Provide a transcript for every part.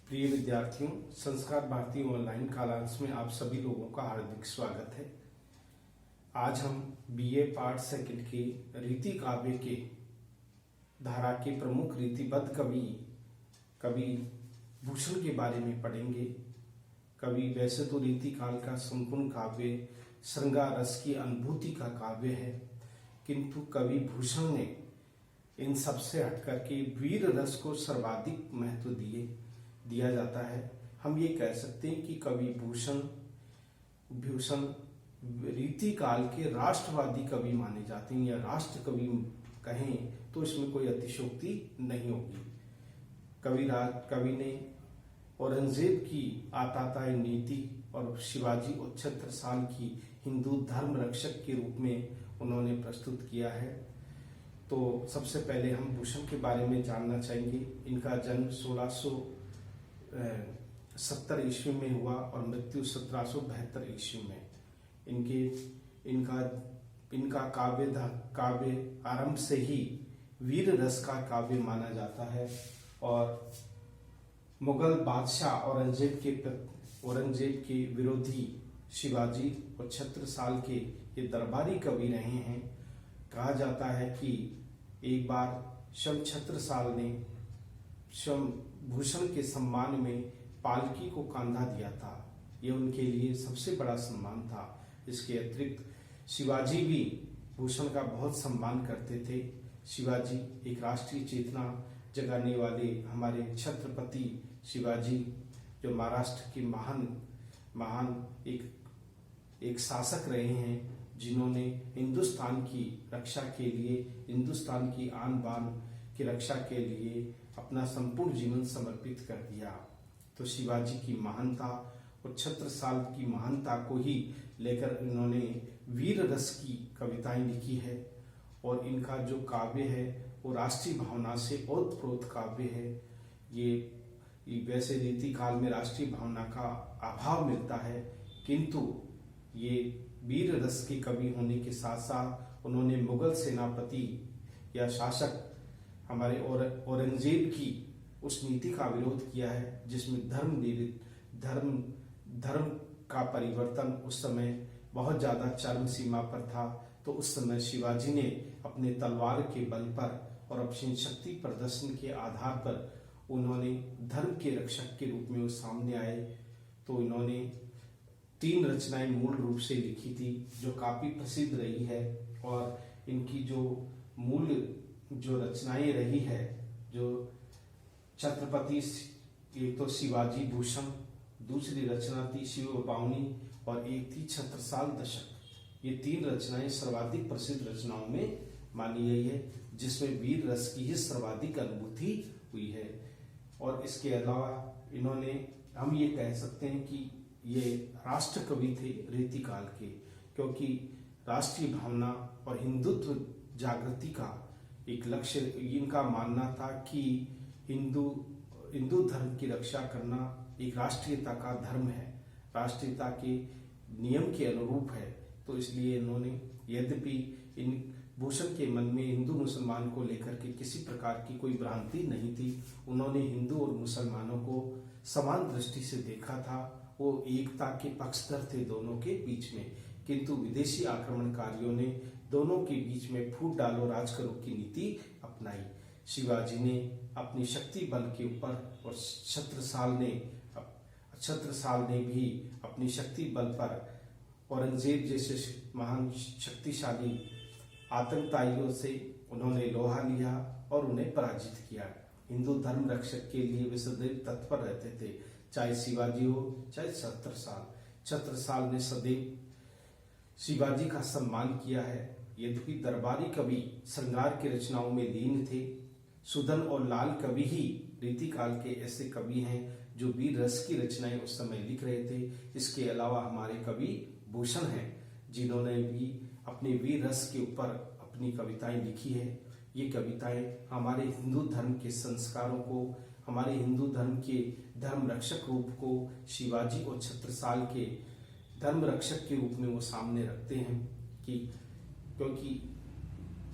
प्रिय विद्यार्थियों, संस्कार भारती ऑनलाइन कालांश में आप सभी लोगों का हार्दिक स्वागत है। आज हम बीए पार्ट सेकंड के रीति काव्य के धारा के प्रमुख रीतिबद्ध कवि भूषण के बारे में पढ़ेंगे। कवि वैसे तो रीति काल का संपूर्ण काव्य श्रृंगार रस की अनुभूति का काव्य है, किंतु कवि भूषण ने इन सबसे हटकर के वीर रस को सर्वाधिक महत्व दिया जाता है। हम ये कह सकते हैं कि कवि भूषण रीति काल के राष्ट्रवादी कवि माने जाते हैं, या राष्ट्र कवि कहें तो इसमें कोई अतिशयोक्ति नहीं होगी। कवि ने औरंगजेब की आताताई नीति और शिवाजी और छत्रसाल की हिंदू धर्म रक्षक के रूप में उन्होंने प्रस्तुत किया है। तो सबसे पहले हम भूषण के बारे में जानना चाहेंगे। इनका जन्म 1670 ईस्वी में हुआ और मृत्यु 1772 ईस्वी में। इनका काव्य आरंभ से ही वीर रस का काव्य माना जाता है और मुगल बादशाह औरंगजेब के विरोधी शिवाजी और छत्रसाल के ये दरबारी कवि रहे हैं। कहा जाता है कि एक बार छत्रसाल ने भूषण के सम्मान में पालकी को कंधा दिया था। यह उनके लिए सबसे बड़ा सम्मान था। इसके अतिरिक्त शिवाजी भी भूषण का बहुत सम्मान करते थे। शिवाजी एक राष्ट्रीय चेतना जगाने वाले हमारे छत्रपति शिवाजी, जो महाराष्ट्र के महान एक शासक रहे हैं, जिन्होंने हिंदुस्तान की रक्षा के लिए, हिंदुस्तान की आन बान की रक्षा के लिए अपना संपूर्ण जीवन समर्पित कर दिया। तो शिवाजी की महानता और छत्रसाल की महानता को ही लेकर इन्होंने वीर रस की कविताएं लिखी है और इनका जो काव्य है वो राष्ट्रीय भावना से ओतप्रोत काव्य है। ये वैसे रीति काल में राष्ट्रीय भावना का अभाव मिलता है, किंतु ये वीर रस के कवि होने के साथ साथ उन्होंने मुगल सेनापति या शासक हमारे औरंगजेब की उस नीति का विरोध किया है जिसमें धर्म का परिवर्तन उस समय बहुत ज्यादा चरम सीमा पर था। तो उस समय शिवाजी ने अपने तलवार के बल पर और अपनी शक्ति प्रदर्शन के आधार पर उन्होंने धर्म के रक्षक के रूप में वो सामने आए। तो इन्होंने 3 रचनाएं मूल रूप से लिखी थी जो काफी प्रसिद्ध रही है। और इनकी जो रचनाएं रही है, जो छत्रपति, एक तो शिवाजी भूषण, दूसरी रचना थी शिव बावनी और एक थी छत्रसाल दशक। ये 3 रचनाएं सर्वाधिक प्रसिद्ध रचनाओं में मानी गई है, जिसमें वीर रस की ही सर्वाधिक अनुभूति हुई है। और इसके अलावा हम ये कह सकते हैं कि ये राष्ट्र कवि थे रीति काल के, क्योंकि राष्ट्रीय भावना और हिंदुत्व जागृति का एक लक्ष्य, इनका मानना था कि हिंदू धर्म की रक्षा करना एक राष्ट्रीयता का धर्म है, राष्ट्रीयता के नियम के अनुरूप है। तो इसलिए इन्होंने, यद्यपि इन भूषण के मन में हिंदू मुसलमान को लेकर के किसी प्रकार की कोई भ्रांति नहीं थी, उन्होंने हिंदू और मुसलमानों को समान दृष्टि से देखा था। वो एकता के पक्षधर थे दोनों के बीच में, किंतु विदेशी आक्रमणकारियों ने दोनों के बीच में फूट डालो राज करो की नीति अपनाई। शिवाजी ने अपनी शक्ति बल के ऊपर और छत्रसाल ने भी अपनी शक्ति बल पर औरंगजेब जैसे महान शक्तिशाली आतंकवादियों से उन्होंने लोहा लिया और उन्हें पराजित किया। हिंदू धर्म रक्षक के लिए वे सदैव तत्पर रहते थे, चाहे शिवाजी हो चाहे छत्रसाल ने सदैव शिवाजी का सम्मान किया है। यद्यपि दरबारी कवि श्रृंगार की रचनाओं में लीन थे, सुधन और लाल कवि ही रीति काल के ऐसे कवि हैं जो वीर रस की रचनाएं उस समय लिख रहे थे। इसके अलावा हमारे कवि भूषण हैं, जिन्होंने भी अपने वीर रस के ऊपर अपनी कविताएं लिखी है। ये कविताएं हमारे हिंदू धर्म के संस्कारों को, हमारे हिंदू धर्म के धर्म रक्षक रूप को शिवाजी और छत्रसाल के धर्म रक्षक के रूप में वो सामने रखते हैं, क्योंकि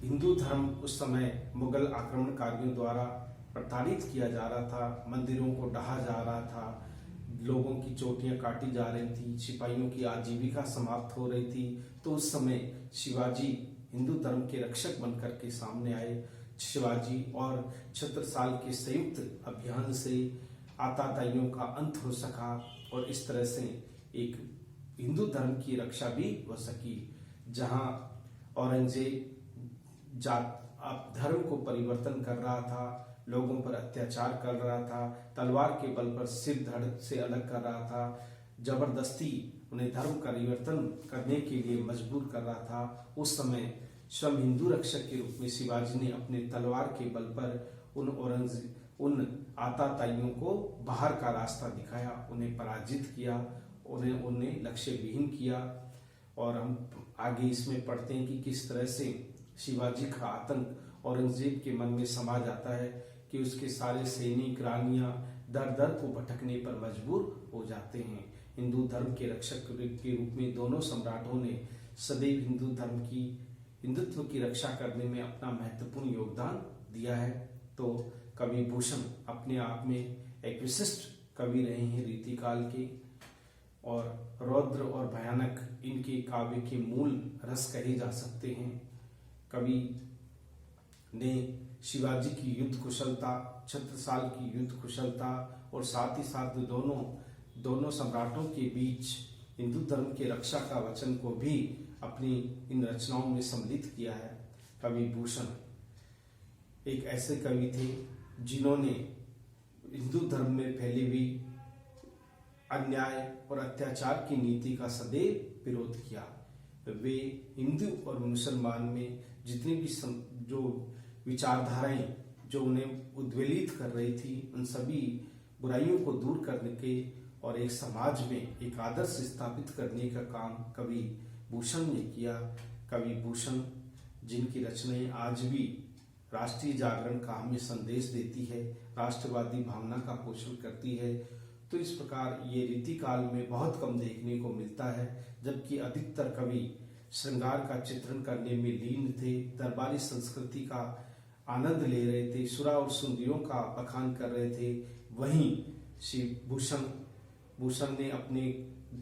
हिंदू धर्म उस समय मुगल आक्रमणकारियों द्वारा प्रताड़ित किया जा रहा था, मंदिरों को ढहा जा रहा था, लोगों की चोटियां काटी जा रही थी, सिपाहियों की आजीविका समाप्त हो रही थी, तो उस समय शिवाजी हिंदू धर्म के रक्षक बनकर के सामने आए। शिवाजी और छत्रसाल के संयुक्त अभियान से आताताइयों का अंत हो सका और इस तरह से एक हिंदू धर्म की रक्षा भी हो सकी। जहां औरंगजेब जात धर्म को परिवर्तन कर रहा था, लोगों पर अत्याचार कर रहा था, तलवार के बल पर सिर धड़ से अलग कर रहा था, जबरदस्ती उन्हें धर्म परिवर्तन करने के लिए मजबूर कर रहा था, उस समय स्वयं हिंदू रक्षक के रूप में शिवाजी ने अपने तलवार के बल पर उन आताताइयों को बाहर का रास्ता दिखाया, उन्हें पराजित किया, उन्हें लक्ष्य विहीन किया। और हम आगे इसमें पढ़ते हैं कि किस तरह से शिवाजी का आतंक औरंगजेब के मन में समा जाता है कि उसके सारे सैनिक रानियां दर दर को भटकने पर मजबूर हो जाते हैं। हिंदू धर्म के रक्षक के रूप में दोनों सम्राटों ने सदैव हिंदुत्व की रक्षा करने में अपना महत्वपूर्ण योगदान दिया है। तो कवि भूषण अपने आप में एक विशिष्ट कवि रहे हैं रीतिकाल के, और रौद्र और भयानक इनके काव्य के मूल रस कहे जा सकते हैं। कवि ने शिवाजी की युद्ध कुशलता, छत्रसाल की युद्ध कुशलता और साथ ही साथ दोनों सम्राटों के बीच हिंदू धर्म के रक्षा का वचन को भी अपनी इन रचनाओं में सम्मिलित किया है। कवि भूषण एक ऐसे कवि थे जिन्होंने हिंदू धर्म में फैली हुई अन्याय और अत्याचार की नीति का सदैव विरोध किया। वे हिंदू और मुसलमान में जितनी भी जो विचारधाराएं जो उन्हें उद्वेलित कर रही थी, उन सभी बुराइयों को दूर करने के और एक समाज में एक आदर्श स्थापित करने का काम कवि भूषण ने किया। कवि भूषण जिनकी रचनाएं आज भी राष्ट्रीय जागरण का हमें संदेश देती है, राष्ट्रवादी भावना का पोषण करती है। तो इस प्रकार ये रीतिकाल में बहुत कम देखने को मिलता है, जबकि अधिकतर कवि श्रृंगार का चित्रण करने में लीन थे, दरबारी संस्कृति का आनंद ले रहे थे, सुरा और सुंदरियों का बखान कर रहे थे। वहीं श्री भूषण ने अपने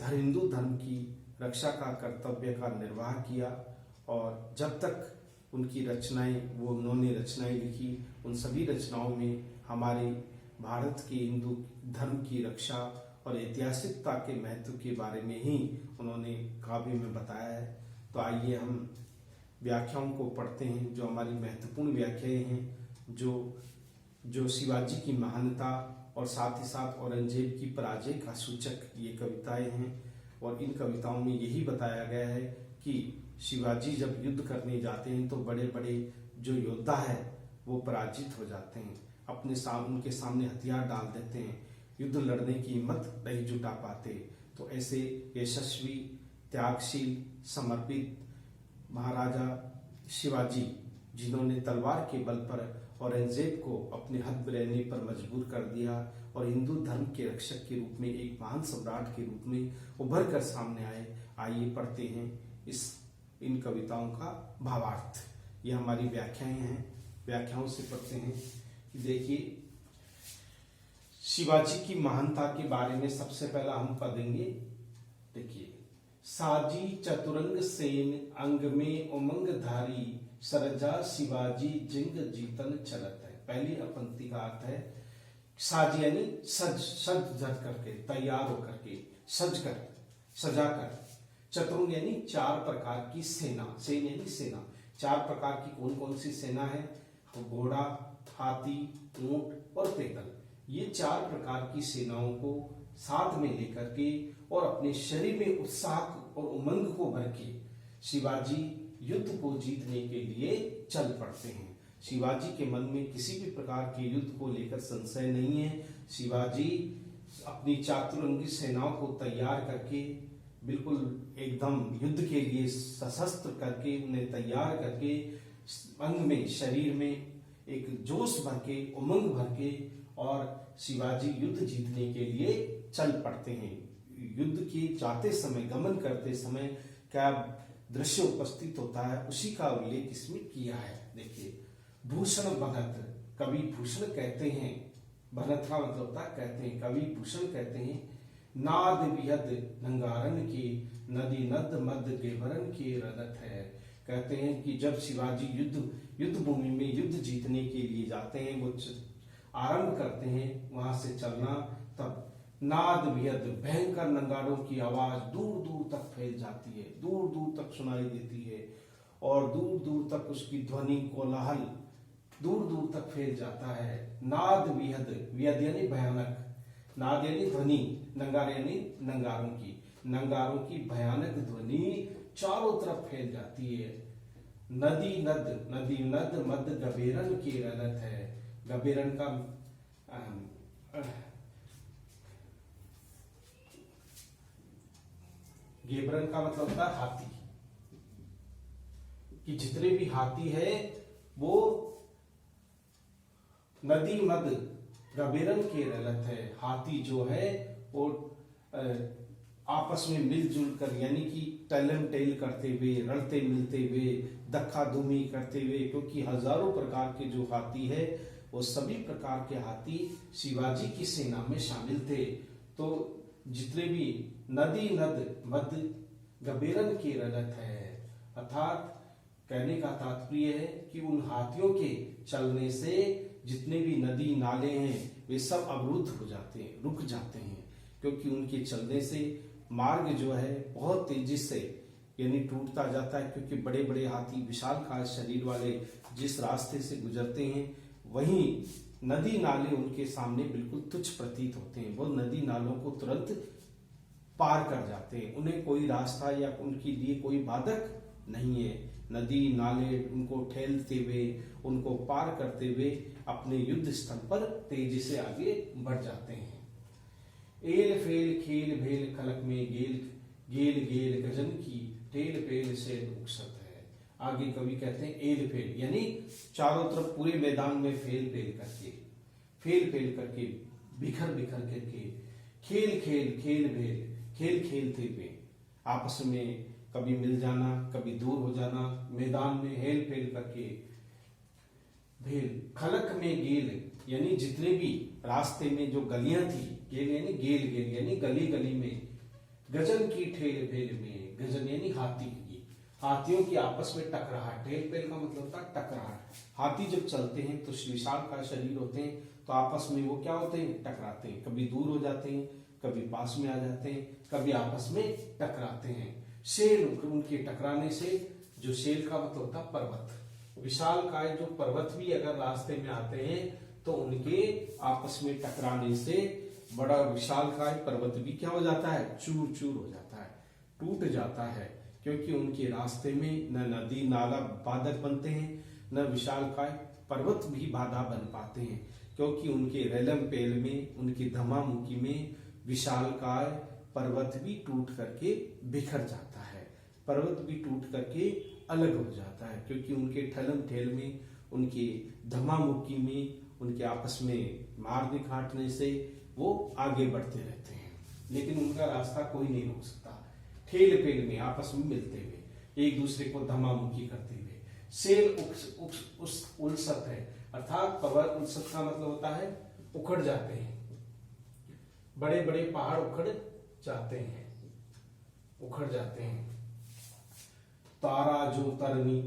हिंदू धर्म की रक्षा का कर्तव्य का निर्वाह किया, और जब तक उन्होंने रचनाएं लिखी, उन सभी रचनाओं में हमारे भारत के हिंदू धर्म की रक्षा और ऐतिहासिकता के महत्व के बारे में ही उन्होंने काव्य में बताया है। तो आइए हम व्याख्याओं को पढ़ते हैं, जो हमारी महत्वपूर्ण व्याख्याएं हैं, जो शिवाजी की महानता और साथ ही साथ औरंगजेब की पराजय का सूचक ये कविताएं हैं। और इन कविताओं में यही बताया गया है कि शिवाजी जब युद्ध करने जाते हैं तो बड़े बड़े जो योद्धा है वो पराजित हो जाते हैं, उनके सामने हथियार डाल देते हैं, युद्ध लड़ने की हिम्मत नहीं जुटा पाते। तो ऐसे यशस्वी, त्यागशील, समर्पित महाराजा शिवाजी, जिन्होंने तलवार के बल पर औरंगजेब को अपने हद में रहने पर मजबूर कर दिया और हिंदू धर्म के रक्षक के रूप में एक महान सम्राट के रूप में उभर कर सामने आए। आइए पढ़ते हैं इन कविताओं का भावार्थ। ये हमारी व्याख्याएं हैं, व्याख्याओं से पढ़ते हैं। देखिए, शिवाजी की महानता के बारे में सबसे पहला हम पढ़ेंगे। देखिए, साजी चतुरंग सेन अंग में उमंग धारी, सरजा शिवाजी जिंग जीतन चलत है। पहली पंक्ति का अर्थ है साजी यानी सज करके, तैयार होकर के, सजा कर। चतुरंग यानी चार प्रकार की सेना, सेन यानी सेना। चार प्रकार की कौन कौन सी सेना है? तो घोड़ा, हाथी, ऊंट और पैदल। ये चार प्रकार की सेनाओं को साथ में लेकर के और अपने शरीर में उत्साह और उमंग को भर के शिवाजी युद्ध को जीतने के लिए चल पड़ते हैं। शिवाजी के मन में किसी भी प्रकार के युद्ध को लेकर संशय नहीं है। शिवाजी अपनी चातुरंगी सेनाओं को तैयार करके, बिल्कुल एकदम युद्ध के लिए सशस्त्र करके, उन्हें तैयार करके, अंग में, शरीर में एक जोश भर के, उमंग भर के, और शिवाजी युद्ध जीतने के लिए चल पड़ते हैं। युद्ध के जाते समय, गमन करते समय क्या दृश्य उपस्थित होता है, उसी का उल्लेख इसमें किया है। देखिए, भूषण भगत कवि भूषण कहते हैं, भनत का मतलब होता है कहते हैं, कवि भूषण कहते हैं, नाद बिहद नंगारन के नदी नद मद गेवरन के रदत है। कहते हैं कि जब शिवाजी युद्ध भूमि में युद्ध जीतने के लिए जाते हैं, वो आरंभ करते हैं वहां से चलना, तब नाद बिहद भयंकर नंगारों की आवाज दूर दूर तक फैल जाती है, दूर दूर तक सुनाई देती है, और दूर दूर तक उसकी ध्वनि कोलाहल दूर दूर तक फैल जाता है। नाद विहद, विहद यानी भयानक, नाद यानी ध्वनि, नंगार यानी नंगारों की भयानक ध्वनि चारों तरफ फैल जाती है। नदी नद मद गबेरन की रदत है। गबेरन का गेबरन का मतलब होता है हाथी, कि जितने भी हाथी है वो नदी मद गबेरन के रलत है। हाथी जो है वो आपस में मिलजुल कर, यानी कि टैलम टेल करते हुए, रलते मिलते हुए, धक्का धूमी करते हुए, क्योंकि हजारों प्रकार के जो हाथी है वो सभी प्रकार के हाथी शिवाजी की सेना में शामिल थे। तो जितने भी नदी नद मद गबेरन की रलत है, अर्थात कहने का तात्पर्य है कि उन हाथियों के चलने से जितने भी नदी नाले हैं वे सब अवरुद्ध हो जाते हैं, रुक जाते हैं, क्योंकि उनके चलने से मार्ग जो है बहुत तेजी से यानी टूटता जाता है। क्योंकि बड़े बड़े हाथी विशालकाय शरीर वाले जिस रास्ते से गुजरते हैं, वहीं नदी नाले उनके सामने बिल्कुल तुच्छ प्रतीत होते हैं। वो नदी नालों को तुरंत पार कर जाते हैं, उन्हें कोई रास्ता या उनके लिए कोई बाधक नहीं है। नदी नाले उनको ठेलते हुए, उनको पार करते हुए अपने युद्ध स्थल पर तेजी से आगे बढ़ जाते हैं। एल फेल खेल भेल खलक में गेल गेल गेल गजन की टेल पेल से उकसत है। आगे कवि कहते हैं एल फेल यानी चारों तरफ पूरे मैदान में फेल फेल करके बिखर बिखर करके, खेल खेल खेल भेल खेल खेलते हुए, आपस में कभी मिल जाना, कभी दूर हो जाना, मैदान में हेल फेल करके। भेल खलक में गेल यानी जितने भी रास्ते में जो गलियां थी, गेल यानी गेल यानी गली गली में, गजन की ठेल भेल में, गजन यानी हाथियों की आपस में टकराहट। ठेल पेल का मतलब होता है टकराहट। हाथी जब चलते हैं तो विशाल का शरीर होते हैं, तो आपस में वो क्या होते हैं, टकराते हैं, कभी दूर हो जाते हैं, कभी पास में आ जाते हैं, कभी आपस में टकराते हैं। शेल उनके टकराने से, जो शेल का मतलब होता है पर्वत, विशाल काय जो पर्वत भी अगर रास्ते में आते हैं तो उनके आपस में टकराने से बड़ा विशाल काय पर्वत भी क्या हो जाता है, चूर चूर हो जाता है, टूट जाता है। क्योंकि उनके रास्ते में न नदी नाला बाधक बनते हैं, न विशाल काय पर्वत भी बाधा बन पाते हैं, क्योंकि उनके रेलम पेल में, उनकी धमामुखी में विशाल काय पर्वत भी टूट करके बिखर जाता है, पर्वत भी टूट करके अलग हो जाता है। क्योंकि उनके ठलम ठेल में, उनके धमामुखी में, उनके आपस में मार दिखाटने से वो आगे बढ़ते रहते हैं, लेकिन उनका रास्ता कोई नहीं रोक सकता। ठेल पेल में आपस में मिलते हुए, एक दूसरे को धमामुखी करते हुए। सेल उलसत है, अर्थात पर्वत उलसत का मतलब होता है उखड़ जाते हैं, बड़े बड़े पहाड़ उखड़ जाते हैं। तारा जो तरनी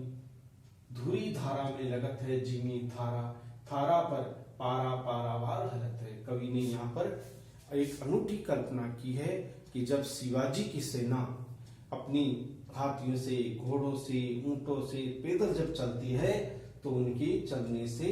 धुरी धारा में लगत है जिमी थारा, थारा पर पारा पारावार हलत है। कवि ने यहाँ पर एक अनूठी कल्पना की है कि जब शिवाजी की सेना अपनी हाथियों से, घोड़ों से, ऊंटों से पैदल जब चलती है तो उनके चलने से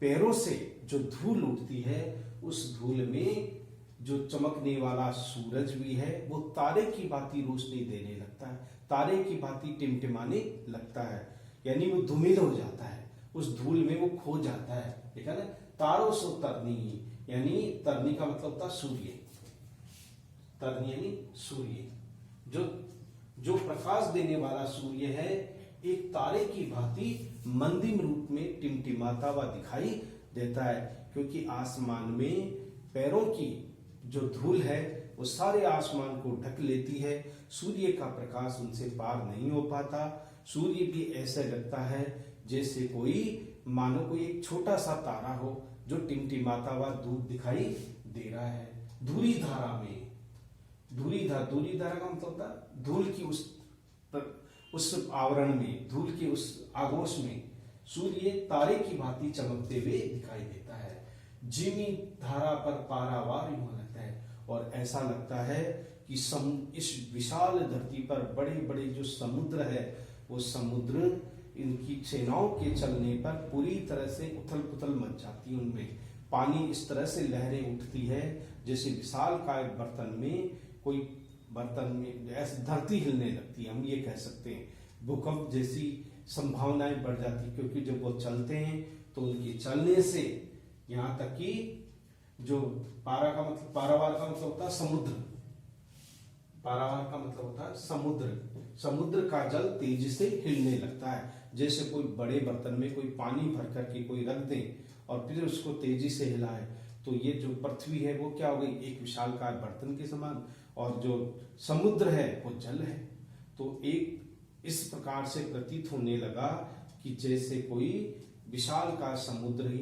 पैरों से जो धूल उठती है, उस धूल में जो चमकने वाला सूरज भी है वो तारे की भांति रोशनी देने लगता है, तारे की भांति टिमटिमाने लगता है, यानी वो धूमिल हो जाता है, उस धूल में वो खो जाता है। ठीक है ना। तारों सो तरनी, यानी तरनी का मतलब होता सूर्य, तरनी यानी सूर्य, जो प्रकाश देने वाला सूर्य है, एक तारे की भांति मंदिम रूप में टिमटिमाता हुआ दिखाई देता है। क्योंकि आसमान में पैरों की जो धूल है वो सारे आसमान को ढक लेती है, सूर्य का प्रकाश उनसे पार नहीं हो पाता। सूर्य भी ऐसे लगता है जैसे कोई मानो कोई एक छोटा सा तारा हो जो टिमटिमाता हुआ दूर दिखाई दे रहा है। धूरी धारा में, धूरी धारा का मतलब होता है धूल की उस आवरण में, धूल के उस आगोश में सूर्य तारे की भांति चमकते हुए दिखाई देता है। जिमी धारा पर पारावार यूं लगता है, और ऐसा लगता है कि इस विशाल धरती पर बड़े बड़े जो समुद्र है, वो समुद्र इनकी सेनाओं के चलने पर पूरी तरह से उथल पुथल मच जाती है। उनमें पानी इस तरह से लहरें उठती है जैसे विशाल काय बर्तन में कोई बर्तन में ऐसे धरती हिलने लगती है। हम ये कह सकते हैं भूकंप जैसी संभावनाएं बढ़ जाती, क्योंकि जब वो चलते हैं तो उनके चलने से यहाँ तक कि जो पारावार का मतलब होता है समुद्र, पारावार का मतलब होता है समुद्र का जल तेजी से हिलने लगता है। जैसे कोई बड़े बर्तन में कोई पानी भर करके कोई रख दे और फिर उसको तेजी से हिलाए, तो ये जो पृथ्वी है वो क्या हो गई, एक विशालकाय बर्तन के समान, और जो समुद्र है वो जल है। तो एक इस प्रकार से प्रतीत होने लगा कि जैसे कोई विशालकाय समुद्र ही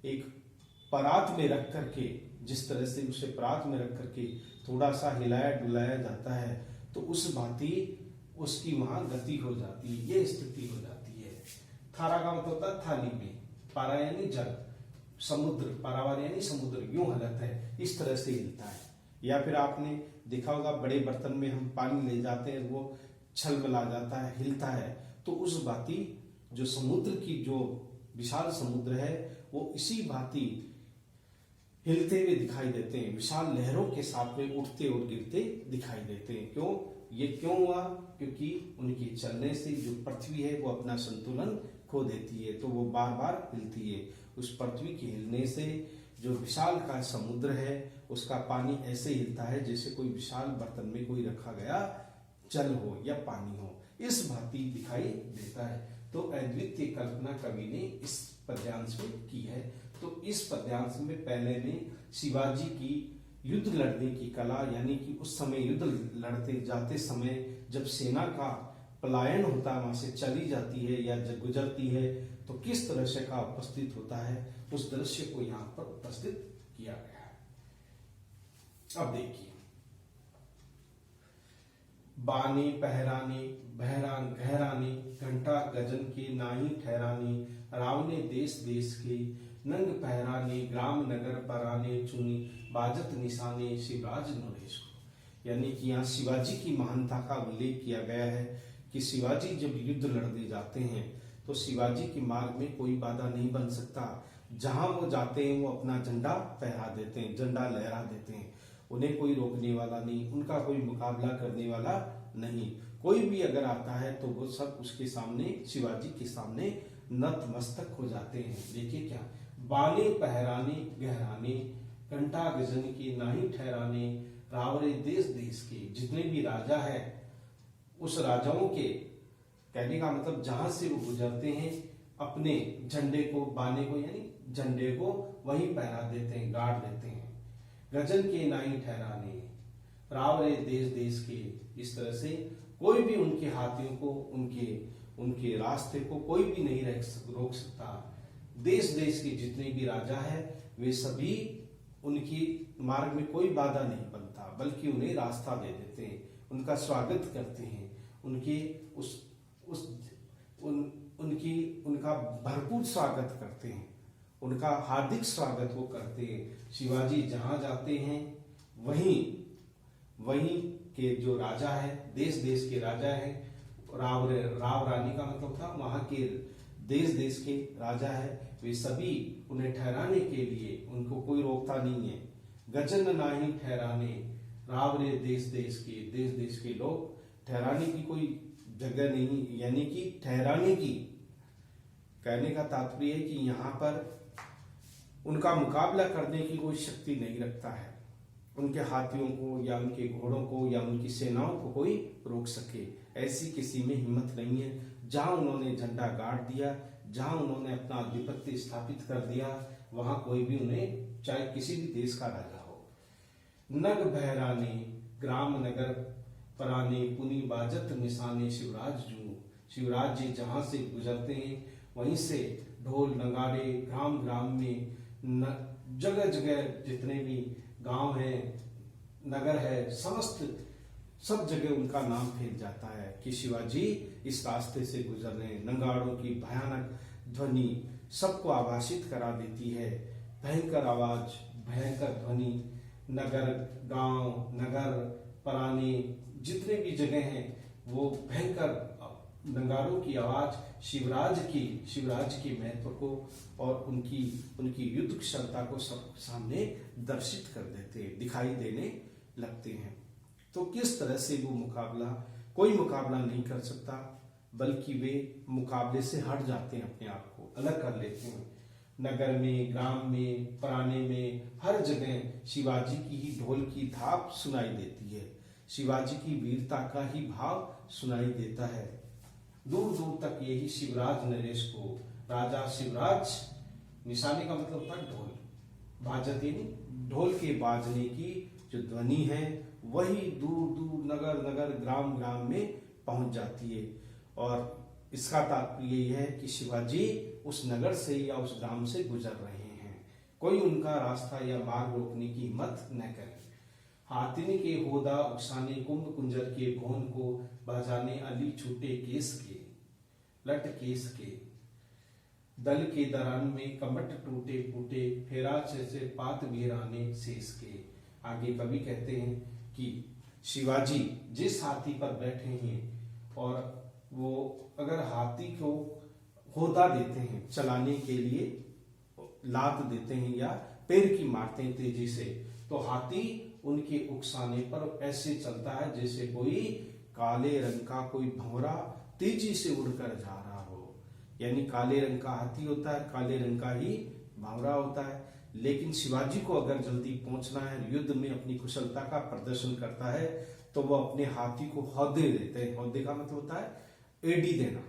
एक परात में रख करके, जिस तरह से उसे परात में रख करके थोड़ा सा हिलाया डुलाया जाता है, तो उस भांति उसकी वहां गति हो जाती है, ये स्थिति हो जाती है। थारा का मतलब होता है थाली में, पारा यानी जल, समुद्र, पारावार यानी समुद्र, यूं हालत है, इस तरह से हिलता है। या फिर आपने देखा होगा बड़े बर्तन में हम पानी ले जाते हैं, वो छलबला जाता है, हिलता है, तो उस भांति जो समुद्र की जो विशाल समुद्र है वो इसी भांति हिलते हुए दिखाई देते हैं, विशाल लहरों के साथ में उठते और गिरते दिखाई देते हैं। क्यों, ये क्यों हुआ, क्योंकि उनके चलने से जो पृथ्वी है वो अपना संतुलन खो देती है, तो वो बार बार हिलती है। उस पृथ्वी के हिलने से जो विशाल का समुद्र है उसका पानी ऐसे हिलता है जैसे कोई विशाल बर्तन में कोई रखा गया जल हो या पानी हो, इस भांति दिखाई देता है। तो अद्वितीय कल्पना कवि ने इस पद्यांश में की है। तो इस पद्यांश में पहले ने शिवाजी की युद्ध लड़ने की कला, यानी कि उस समय युद्ध लड़ते जाते समय जब सेना का पलायन होता है, वहां से चली जाती है या जब गुजरती है तो किस तरह से का उपस्थित होता है, उस दृश्य को यहाँ पर उपस्थित किया गया है। अब देखिए, बानी पहरानी बहरान गहरानी, घंटा गजन के नाही ठहरानी, रावने देश देश के, नंग पहरानी ग्राम नगर पराने, चुनी बाजत निशाने शिवराज नरेश को। यानी कि यहाँ शिवाजी की महानता का उल्लेख किया गया है कि शिवाजी जब युद्ध लड़ने जाते हैं तो शिवाजी के मार्ग में कोई बाधा नहीं बन सकता। जहां वो जाते हैं वो अपना झंडा फहरा देते हैं, झंडा लहरा देते हैं, उन्हें कोई रोकने वाला नहीं, उनका कोई मुकाबला करने वाला नहीं। कोई भी अगर आता है तो वो सब उसके सामने, शिवाजी के सामने नतमस्तक हो जाते हैं। देखिए क्या, बाने पहराने गहराने, घंटा गजन की नाही ठहराने, रावरे देश देश के, जितने भी राजा है उस राजाओं के, कहने का मतलब जहां से वो गुजरते हैं अपने झंडे को, बाने को यानी झंडे को वहीं पहरा देते हैं, गाड़ देते हैं। गजन के नाही ठहराने, रावरे देश देश के, इस तरह से कोई भी उनके हाथियों को, उनके रास्ते को कोई भी नहीं रोक सकता। देश देश के जितने भी राजा है वे सभी उनकी मार्ग में कोई बाधा नहीं बनता, बल्कि उन्हें रास्ता दे देते हैं, उनका स्वागत करते हैं, उनका भरपूर स्वागत करते हैं, उनका हार्दिक स्वागत वो करते हैं। शिवाजी जहां जाते हैं वहीं के जो राजा है, देश देश के राजा है, राव रानी का मतलब था वहां के देश देश के राजा है, वे सभी उन्हें ठहराने के लिए, उनको कोई रोकता नहीं है। गजन नाही ठहराने, रावरे देश देश के लोग, ठहराने की कोई जगह नहीं, यानी कि ठहराने की, कहने का तात्पर्य है कि यहाँ पर उनका मुकाबला करने की कोई शक्ति नहीं रखता है, उनके हाथियों को या उनके घोड़ों को या उनकी सेनाओं को कोई रोक सके, ऐसी किसी में हिम्मत नहीं है। जहां उन्होंने झंडा गाड़ दिया, जहां उन्होंने अपना आधिपत्य स्थापित कर दिया, वहां कोई भी उन्हें, चाहे किसी भी देश का राजा हो। नग बहराने ग्राम नगर पराने, पुनी बाजत निशाने शिवराज जू, शिवराज जी जहां से गुजरते हैं वहीं से ढोल नगाड़े ग्राम ग्राम में जगह जगह जितने भी गांव हैं, नगर है, सब जगह उनका नाम फैल जाता है कि शिवाजी इस रास्ते से गुजर रहे हैं। नगाड़ों की भयानक ध्वनि सबको आभासित करा देती है। भयंकर आवाज, भयंकर ध्वनि, नगर, गांव, नगर, पराने जितने भी जगह हैं वो भयंकर नगाड़ों की आवाज शिवराज के महत्व को और उनकी युद्ध क्षमता को सब सामने दर्शित कर देते, दिखाई देने लगते हैं। तो किस तरह से वो कोई मुकाबला नहीं कर सकता, बल्कि वे मुकाबले से हट जाते हैं, अपने आप को अलग कर लेते हैं। नगर में, ग्राम में, पराने में, हर जगह शिवाजी की ही ढोल की थाप सुनाई देती है। शिवाजी की वीरता का ही भाव सुनाई देता है। दूर दूर तक यही शिवराज नरेश को, राजा शिवराज, निशाने का मतलब होता है ढोल, बाजते ढोल के बाजने की जो ध्वनि है वही दूर दूर नगर नगर ग्राम ग्राम में पहुंच जाती है। और इसका तात्पर्य यही है कि शिवाजी उस नगर से या उस ग्राम से गुजर रहे हैं, कोई उनका रास्ता या मार्ग रोकने की हिम्मत न करे। हाथिनी के होदा उकसाने कुंभ कुंजर के भोन को बजाने अली छूटे केस के लट केस के, दल के दरान में कमट टूटे फूटे फेरा से पात वीराने शेष के। आगे कवि कहते हैं कि शिवाजी जिस हाथी पर बैठे हैं और वो अगर हाथी को होदा देते हैं, चलाने के लिए लात देते हैं या पैर की मारते हैं तेजी से, तो हाथी उनके उकसाने पर ऐसे चलता है जैसे कोई काले रंग का कोई भंवरा तेजी से उड़कर जा रहा हो। यानी काले रंग का हाथी होता है, काले रंग का ही भंवरा होता है। लेकिन शिवाजी को अगर जल्दी पहुंचना है, युद्ध में अपनी कुशलता का प्रदर्शन करता है, तो वो अपने हाथी को हौदे देते हैं। हौदे का मतलब होता है एडी देना।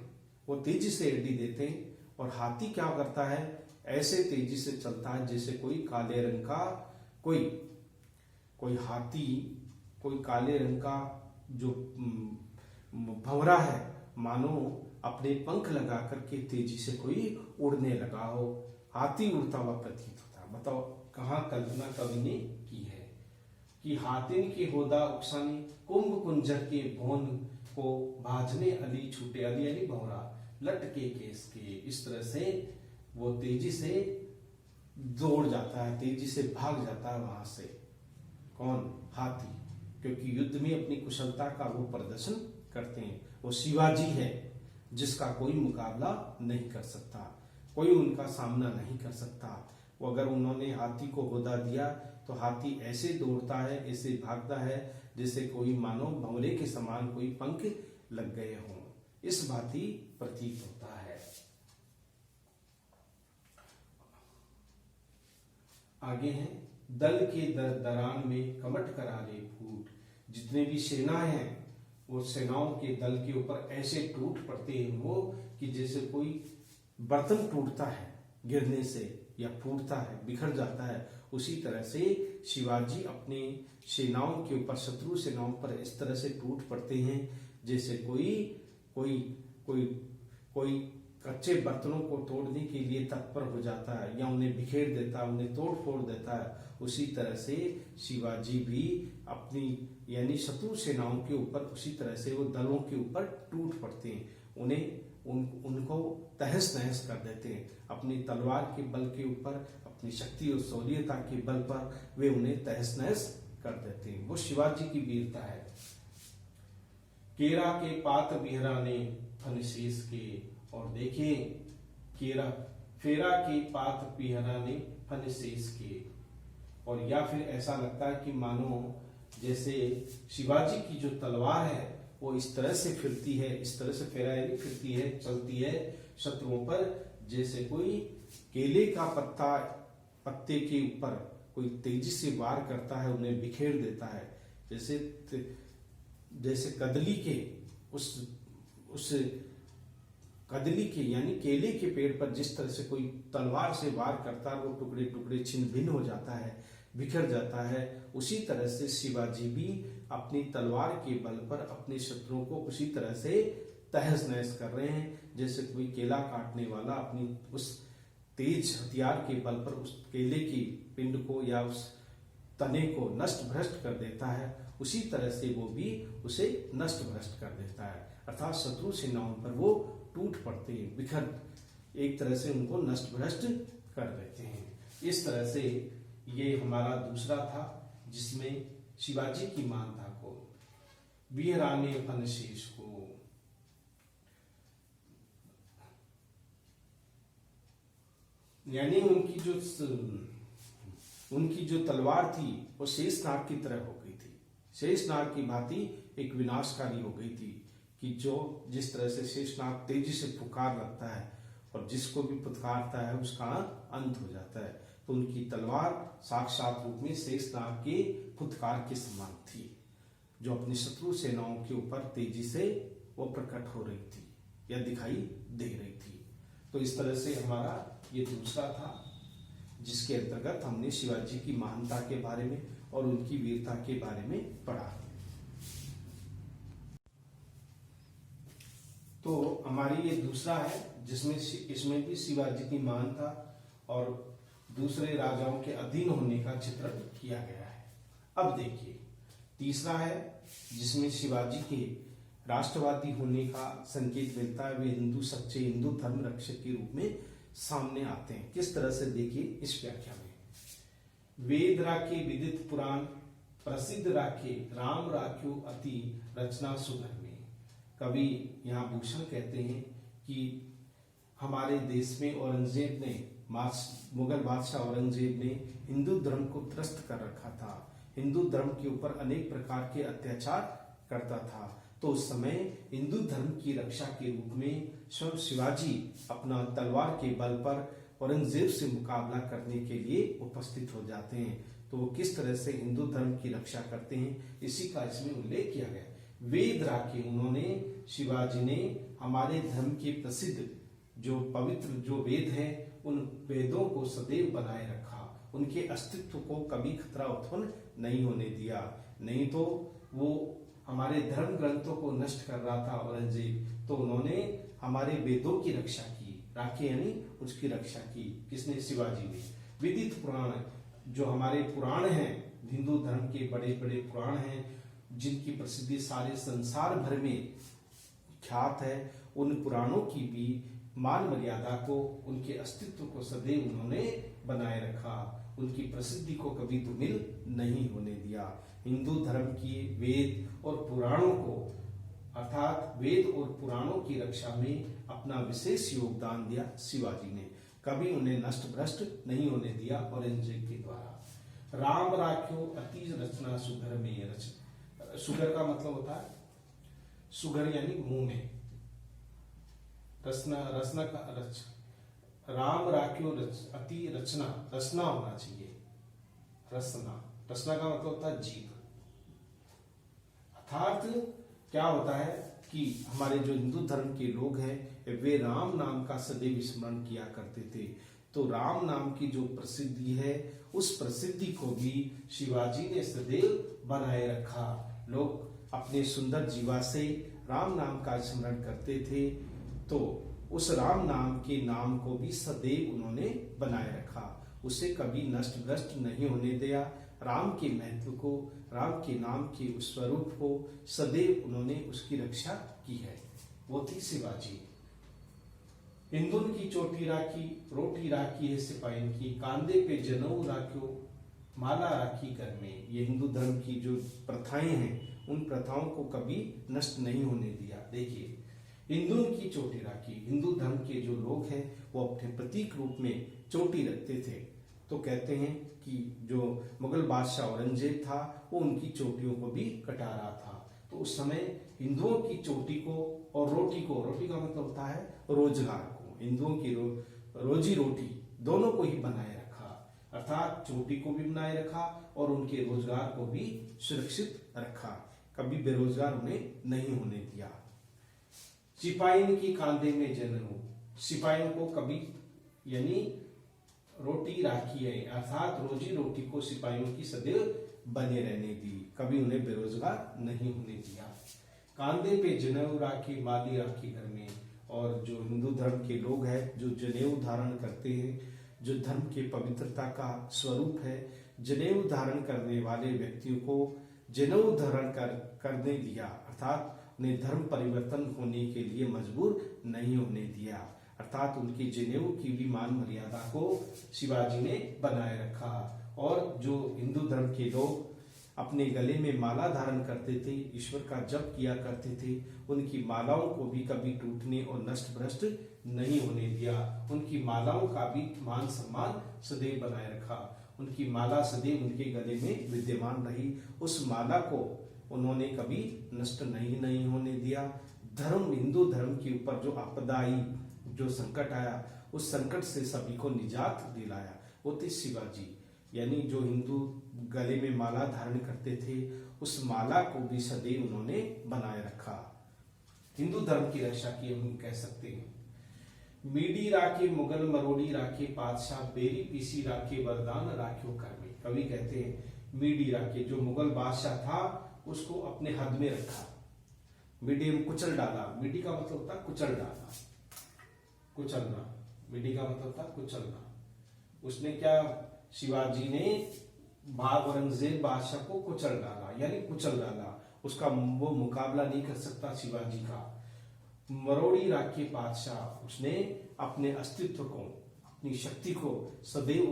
वो तेजी से एडी देते हैं और हाथी क्या करता है, ऐसे तेजी से चलता है जैसे कोई काले रंग का कोई हाथी, कोई काले रंग का जो भंवरा है, मानो अपने पंख लगा करके तेजी से कोई उड़ने लगा हो, हाथी उड़ता हुआ प्रतीत होता है। बताओ कहाँ कल्पना कवि ने की है कि हाथिन की होदा उकसानी कुंभ कुंजर के भोन को भाजने अली छूटे, अली यानी भंवरा, लटके केस के। इस तरह से वो तेजी से दौड़ जाता है, तेजी से भाग जाता है वहां से। कौन? हाथी। क्योंकि युद्ध में अपनी कुशलता का वो प्रदर्शन करते हैं। वो शिवाजी है जिसका कोई मुकाबला नहीं कर सकता, कोई उनका सामना नहीं कर सकता। वो अगर उन्होंने हाथी को होदा दिया तो हाथी ऐसे दौड़ता है, ऐसे भागता है जैसे कोई मानो भंवरे के समान कोई पंख लग गए हों, इस भांति प्रतीत होता है। आगे हैं, दल के दरान में कमट करारे फूट। जितने भी सेनाएं हैं वो सेनाओं के दल के ऊपर ऐसे टूट पड़ते हैं वो कि जैसे कोई बर्तन टूटता है गिरने से या फूटता है, बिखर जाता है, उसी तरह से शिवाजी अपने सेनाओं के ऊपर, शत्रु सेनाओं पर इस तरह से टूट पड़ते हैं जैसे कोई कच्चे बर्तनों को तोड़ने के लिए तत्पर हो जाता है या उन्हें बिखेर देता है, उन्हें तोड़ फोड़ देता है। उसी तरह से शिवाजी भी अपनी यानी शत्रु सेनाओं के ऊपर उसी तरह से वो दलों के ऊपर टूट पड़ते हैं, उनको तहस नहस कर देते हैं। अपनी तलवार के बल के ऊपर, अपनी शक्ति और शौर्यता के बल पर वे उन्हें तहस नहस कर देते हैं। वो शिवाजी की वीरता है। केरा के पात बिहराने फनशीस के, और देखिए फेरा के पात बिहराने फनशीस के। और या फिर ऐसा लगता है कि मानो जैसे शिवाजी की जो तलवार है वो इस तरह से फिरती है, इस तरह से फेरा यानी फिरती है, चलती है शत्रुओं पर, जैसे कोई केले का पत्ते के ऊपर कोई तेजी से वार करता है, उन्हें बिखेर देता है। जैसे कदली के उस कदली के यानी केले के पेड़ पर जिस तरह से कोई तलवार से वार करता है, वो टुकड़े टुकड़े छिन्न भिन्न हो जाता है, बिखर जाता है। उसी तरह से शिवाजी भी अपनी तलवार के बल पर अपने शत्रुओं को उसी तरह से तहस नहस कर रहे हैं। जैसे कोई केला काटने वाला अपनी उस तेज हथियार के बल पर उस केले की पिंड को या उस तने को नष्ट भ्रष्ट कर देता है, उसी तरह से वो भी उसे नष्ट भ्रष्ट कर देता है। अर्थात शत्रु सेनाओं पर वो टूट पड़ते हैं, बिखर एक तरह से उनको नष्ट भ्रष्ट कर देते हैं। इस तरह से ये हमारा दूसरा था, जिसमें शिवाजी की मानता को वीराने फनशेष को यानी उनकी जो तलवार थी वो शेषनाग की तरह हो गई थी, शेषनाग की भांति एक विनाशकारी हो गई थी कि जो जिस तरह से शेषनाग तेजी से पुकार लगता है और जिसको भी पुकारता है उसका अंत हो जाता है। तो उनकी तलवार साक्षात रूप में शेषनाग के फुतकार के समान थी, जो अपनी शत्रु सेनाओं के ऊपर तेजी से वो प्रकट हो रही थी या दिखाई दे रही थी। तो इस तरह से हमारा ये दूसरा था, जिसके अंतर्गत हमने शिवाजी की महानता के बारे में और उनकी वीरता के बारे में पढ़ा। तो हमारी ये दूसरा है, जिसमें इसमें भी शिवाजी की महानता और दूसरे राजाओं के अधीन होने का चित्रण किया गया है। अब देखिए तीसरा है, जिसमें शिवाजी के राष्ट्रवादी होने का संकेत मिलता है। वे हिंदू सच्चे हिंदू धर्म रक्षक के रूप में सामने आते हैं। किस तरह से देखिए इस व्याख्या में, वेद राखे विदित पुराण प्रसिद्ध राखे राम राख्यो अति रचना सुधर में। कवि यहाँ भूषण कहते हैं कि हमारे देश में औरंगजेब ने मुगल बादशाह औरंगजेब ने हिंदू धर्म को त्रस्त कर रखा था, हिंदू धर्म के ऊपर अनेक प्रकार के अत्याचार करता था। तो उस समय हिंदू धर्म की रक्षा के रूप में स्वयं शिवाजी अपना तलवार के बल पर औरंगजेब से मुकाबला करने के लिए उपस्थित हो जाते हैं। तो वो किस तरह से हिंदू धर्म की रक्षा करते हैं, इसी का इसमें उल्लेख किया गया। वेद राखे, उन्होंने शिवाजी ने हमारे धर्म के प्रसिद्ध जो पवित्र जो वेद है उन वेदों को सदैव बनाए रखा, उनके अस्तित्व को कभी खतरा उत्पन्न नहीं होने दिया। नहीं तो वो हमारे धर्म ग्रंथों को नष्ट कर रहा था औरंगजेब, तो उन्होंने हमारे वेदों की रक्षा की, राखे यानी उसकी रक्षा की। किसने? शिवाजी ने। विदित पुराण, जो हमारे पुराण हैं, हिंदू धर्म के बड़े बड़े पुराण हैं जिनकी प्रसिद्धि सारे संसार भर में ख्यात है, उन पुराणों की भी मान मर्यादा को, उनके अस्तित्व को सदैव उन्होंने बनाए रखा, उनकी प्रसिद्धि को कभी धूमिल नहीं होने दिया। हिंदू धर्म की वेद और पुराणों को, अर्थात वेद और पुराणों की रक्षा में अपना विशेष योगदान दिया शिवाजी ने, कभी उन्हें नष्ट भ्रष्ट नहीं होने दिया औरंगजेब के द्वारा। राम राख्यो अति रचना सुघर में, सुघर का मतलब होता है सुघर यानी मुंह में, रचना का राम राख्यो अति रचना, रचना होना चाहिए, रचना का मतलब होता है जीव। अर्थात क्या होता है कि हमारे जो हिंदू धर्म के लोग हैं वे राम नाम का सदैव स्मरण किया करते थे। तो राम नाम की जो प्रसिद्धि है उस प्रसिद्धि को भी शिवाजी ने सदैव बनाए रखा। लोग अपने सुंदर जीवा से राम नाम का स्मरण करते थे, तो उस राम नाम के नाम को भी सदैव उन्होंने बनाए रखा, उसे कभी नष्ट भ्रष्ट नहीं होने दिया। राम के महत्व को, राम के नाम के उस स्वरूप को सदैव उन्होंने उसकी रक्षा की है। वो थी शिवाजी। हिंदुन की चोटी राखी, रोटी राखी है सिपाही की, कांधे पे जनेऊ राख्यो, माला राखी घर में। ये हिंदू धर्म की जो प्रथाएं हैं उन प्रथाओं को कभी नष्ट नहीं होने दिया। देखिए, हिंदुन की चोटी राखी, हिंदू धर्म के जो लोग हैं वो अपने प्रतीक रूप में चोटी रखते थे। तो कहते हैं कि जो मुगल बादशाह औरंगजेब था वो उनकी चोटियों को भी कटा रहा था। तो उस समय हिंदुओं की चोटी को और रोटी को, रोटी का मतलब होता है रोजगार को, हिंदुओं की रोजी रोटी दोनों को ही बनाए रखा, अर्थात चोटी को भी बनाए रखा और उनके रोजगार को भी सुरक्षित रखा, कभी बेरोजगार उन्हें नहीं होने दिया। सिपाही की कांधे में जनेऊ, सिपाहियों को कभी यानी रोटी राखी है, अर्थात रोजी रोटी को सिपाहियों की सदैव बने रहने दी, कभी उन्हें बेरोजगार नहीं होने दिया। कांधे पे जनेऊ राखी, माली राखी घर में। और जो हिंदू धर्म के लोग हैं, जो जनेऊ धारण करते हैं, जो धर्म के पवित्रता का स्वरूप है, जनेऊ धारण करने वाले व्यक्तियों को जनेऊ धारण करने दिया, अर्थात उन्हें धर्म परिवर्तन होने के लिए मजबूर नहीं होने दिया, अर्थात उनके जनेऊ की भी मान मर्यादा को शिवाजी ने बनाए रखा। और जो हिंदू धर्म के लोग अपने गले में माला धारण करते थे, ईश्वर का जप किया करते थे, उनकी मालाओं को भी कभी टूटने और नष्ट भ्रष्ट नहीं होने दिया। उनकी मालाओं का भी मान सम्मान सदैव बनाए रखा। उनकी माला सदैव उनके गले में विद्यमान रही। उस माला को उन्होंने कभी नष्ट नहीं होने दिया। धर्म, हिंदू धर्म के ऊपर जो आपदा आई, जो संकट आया, उस संकट से सभी को निजात दिलाया वो थे शिवाजी। यानी जो हिंदू गले में माला धारण करते थे, उस माला को भी सदैव उन्होंने बनाए रखा। हिंदू धर्म की रक्षा की हम कह सकते हैं। मीडी राखे मुगल मरोड़ी राखे पातशाह, बेरी पीसी राखे वरदान राख्यो कर में। कवि कहते हैं मीडी राखे, जो मुगल बादशाह था उसको अपने हद में रखा, मीडी में कुचल डाला। मीडी का मतलब होता कुचल डालना, कुचलना। मीडी का मतलब था कुचलना। उसने क्या, शिवाजी ने औरंगजेब बादशाह को कुचल डाला, यानी कुचल डाला। उसका वो मुकाबला नहीं कर सकता शिवाजी का। मरोड़ी राखे बादशाह, उसने अपने अस्तित्व को, अपनी शक्ति को सदैव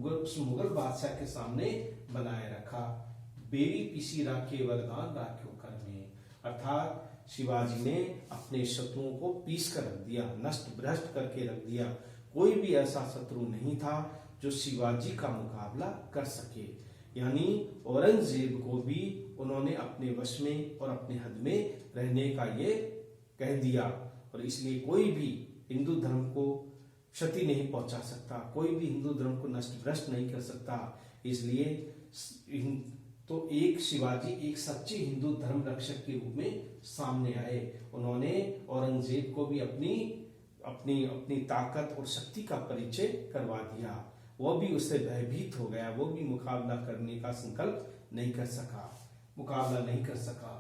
उस मुगल बादशाह के सामने बनाए रखा। बेरी पीसी राखे वरदान राख्यो कर में, अर्थात शिवाजी ने अपने शत्रुओं को पीस कर रख दिया, नष्ट भ्रष्ट करके रख दिया। कोई भी ऐसा शत्रु नहीं था जो शिवाजी का मुकाबला कर सके। यानी औरंगजेब को भी उन्होंने अपने वश में और अपने हद में रहने का ये कह दिया। और इसलिए कोई भी हिंदू धर्म को क्षति नहीं पहुंचा सकता, कोई भी हिंदू धर्म को नष्ट भ्रष्ट नहीं कर सकता। इसलिए तो एक शिवाजी एक सच्चे हिंदू धर्म रक्षक के रूप में सामने आए। उन्होंने औरंगजेब को भी अपनी अपनी अपनी ताकत और शक्ति का परिचय करवा दिया। वो भी उससे भयभीत हो गया, वो भी मुकाबला करने का संकल्प नहीं कर सका, मुकाबला नहीं कर सका।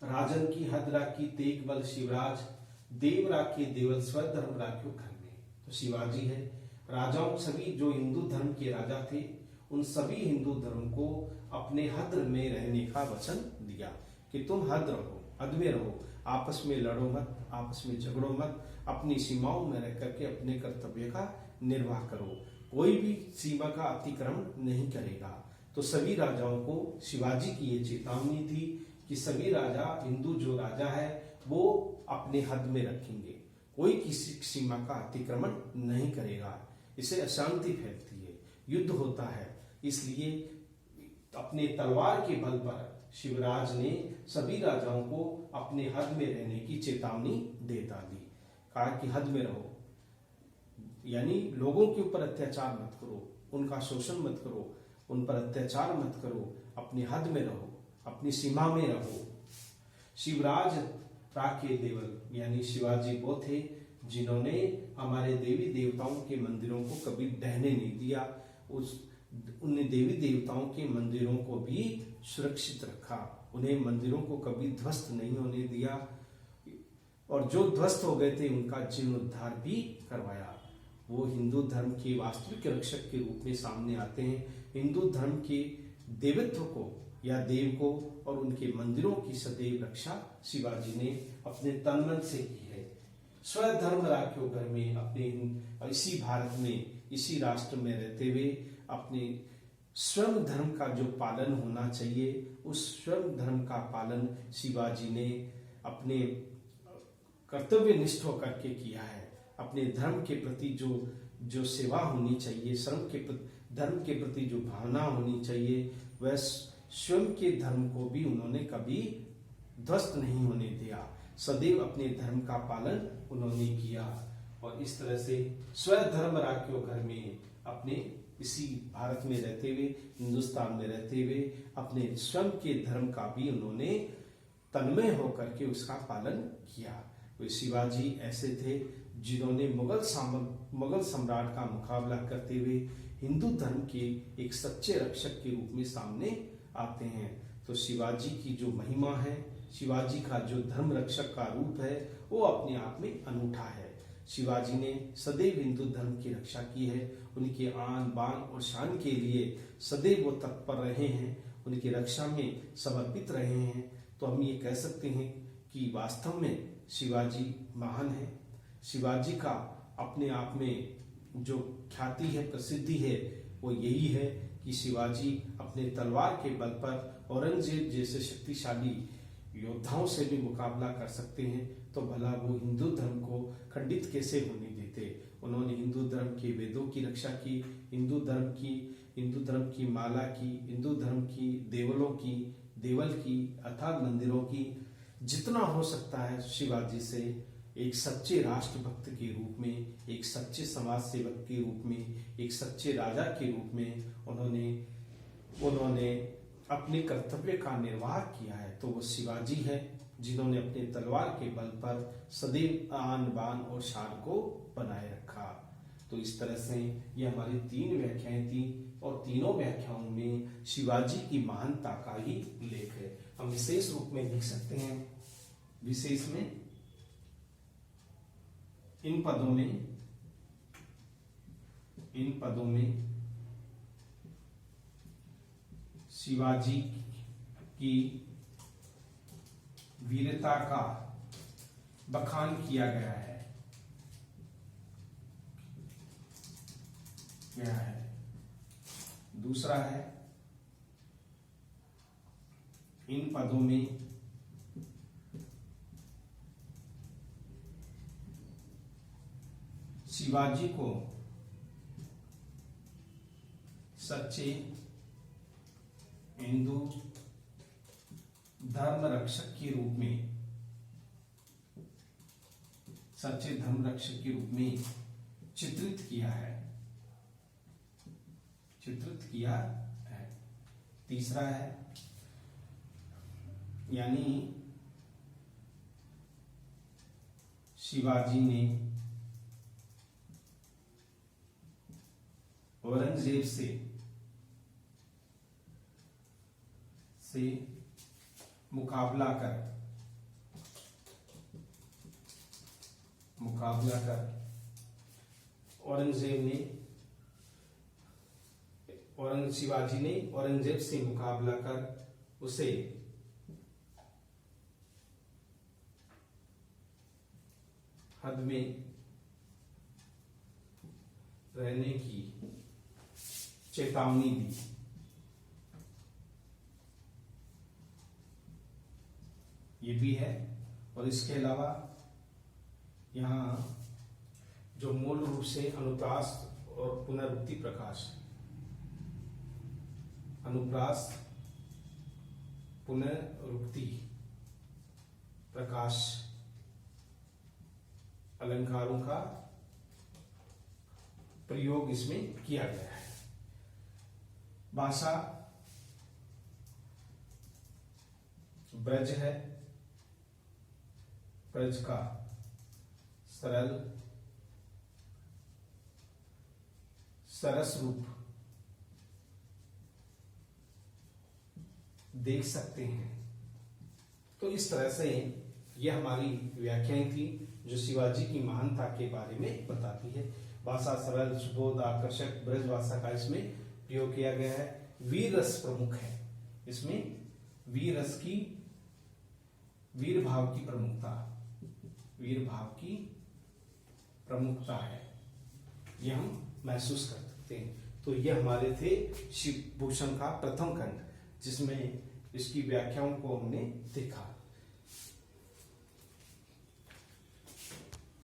राजन की हद राखी तेग बल शिवराज, देव राखे देवल स्वर धर्म राख्यो घर में। तो शिवाजी है, राजाओं सभी जो हिंदू धर्म के राजा थे, उन सभी हिंदू धर्म को अपने हद में रहने का वचन दिया कि तुम हद रहो, हद में रहो, आपस में लड़ो मत, आपस में झगड़ो मत, अपनी सीमाओं में रह करके अपने कर्तव्य का निर्वाह करो, कोई भी सीमा का अतिक्रमण नहीं करेगा। तो सभी राजाओं को शिवाजी की ये चेतावनी थी कि सभी राजा, हिंदू जो राजा है वो अपने हद में रखेंगे, कोई किसी सीमा का अतिक्रमण नहीं करेगा। इससे अशांति फैलती है, युद्ध होता है। इसलिए अपने तलवार के बल पर शिवराज ने सभी राजाओं को अपने हद में रहने की चेतावनी दे डाली। कहा कि हद में रहो, यानी लोगों के ऊपर अत्याचार मत करो, उनका शोषण मत करो, उन पर अत्याचार मत करो, अपनी हद में रहो, अपनी सीमा में रहो। शिवराज राखे देवल, यानी शिवाजी वो थे जिन्होंने हमारे देवी देवताओं के मंदिरों को कभी ढहने नहीं दिया। उन देवी देवताओं के मंदिरों को भी सुरक्षित रखा, उन्हें मंदिरों को कभी ध्वस्त नहीं होने दिया, और जो ध्वस्त हो गए थे उनका जीर्णोद्धार भी करवाया। वो हिंदू धर्म के वास्तविक रक्षक के रूप में सामने आते हैं। हिंदू धर्म के देवत्व को या देव को और उनके मंदिरों की सदैव रक्षा शिवाजी ने अपने तन मन से की है। स्वधर्म राख्यो घर में, अपने इसी भारत में, इसी राष्ट्र में रहते हुए अपने स्वयं धर्म का जो पालन होना चाहिए, उस स्वयं धर्म का पालन शिवाजी ने अपने कर्तव्य निष्ठ होकर के किया है। अपने धर्म के प्रति जो सेवा होनी चाहिए, धर्म के प्रति जो भावना होनी चाहिए, वह स्वयं के धर्म को भी उन्होंने कभी ध्वस्त नहीं होने दिया, सदैव अपने धर्म का पालन उन्होंने किया। और इस तरह से स्वधर्म राख्यो घर में, अपने इसी भारत में रहते हुए, हिंदुस्तान में रहते हुए अपने स्वयं के धर्म का भी उन्होंने तन्मय होकर के उसका पालन किया। तो शिवाजी ऐसे थे जिन्होंने मुगल सम्राट का मुकाबला करते हुए हिंदू धर्म के एक सच्चे रक्षक के रूप में सामने आते हैं। तो शिवाजी की जो महिमा है, शिवाजी का जो धर्म रक्षक का रूप है, वो अपने आप में अनूठा है। शिवाजी ने सदैव हिंदू धर्म की रक्षा की है, उनके आन बान और शान के लिए सदैव वो तत्पर रहे हैं, उनकी रक्षा में समर्पित रहे हैं। तो हम ये कह सकते हैं कि वास्तव में शिवाजी महान है। शिवाजी का अपने आप में जो ख्याति है, प्रसिद्धि है, वो यही है कि शिवाजी अपने तलवार के बल पर औरंगजेब जैसे शक्तिशाली योद्धाओं से भी मुकाबला कर सकते हैं, तो भला वो हिंदू धर्म को खंडित कैसे होने देते। उन्होंने हिंदू धर्म के वेदों की रक्षा की, हिंदू धर्म की माला की, हिंदू धर्म की देवल की अर्थात मंदिरों की जितना हो सकता है शिवाजी से एक सच्चे राष्ट्रभक्त के रूप में, एक सच्चे समाज सेवक के रूप में, एक सच्चे राजा के रूप में उन्होंने अपने कर्तव्य का निर्वाह किया है। तो वो शिवाजी है जिन्होंने अपने तलवार के बल पर सदैव आन बान और शान को बनाए रखा। तो इस तरह से ये हमारी 3 व्याख्याएं थी और तीनों व्याख्याओं में शिवाजी की महानता का ही उल्लेख है। हम विशेष रूप में लिख सकते हैं, विशेष में इन पदों में शिवाजी की वीरता का बखान किया गया है। दूसरा है, इन पदों में शिवाजी को सच्चे हिंदू धर्म रक्षक के रूप में चित्रित किया है। तीसरा है, यानी शिवाजी ने औरंगजेब से मुकाबला कर शिवाजी ने औरंगजेब से मुकाबला कर उसे हद में रहने की चेतावनी दी। ये भी है। और इसके अलावा यहाँ जो मूल रूप से अनुप्रास और पुनरुक्ति प्रकाश, अनुप्रास पुनरुक्ति प्रकाश अलंकारों का प्रयोग इसमें किया गया है। भाषा ब्रज है, ब्रज का सरल सरस रूप देख सकते हैं। तो इस तरह से ये हमारी व्याख्याएं थी जो शिवाजी की महानता के बारे में बताती है। भाषा सरल, सुबोध, आकर्षक ब्रज भाषा का इसमें प्रयोग किया गया है। वीर रस प्रमुख है, इसमें वीर रस की, वीर भाव की प्रमुखता है, यह हम महसूस कर सकते हैं। तो ये हमारे थे शिव भूषण का प्रथम खंड, जिसमें इसकी व्याख्याओं को हमने देखा।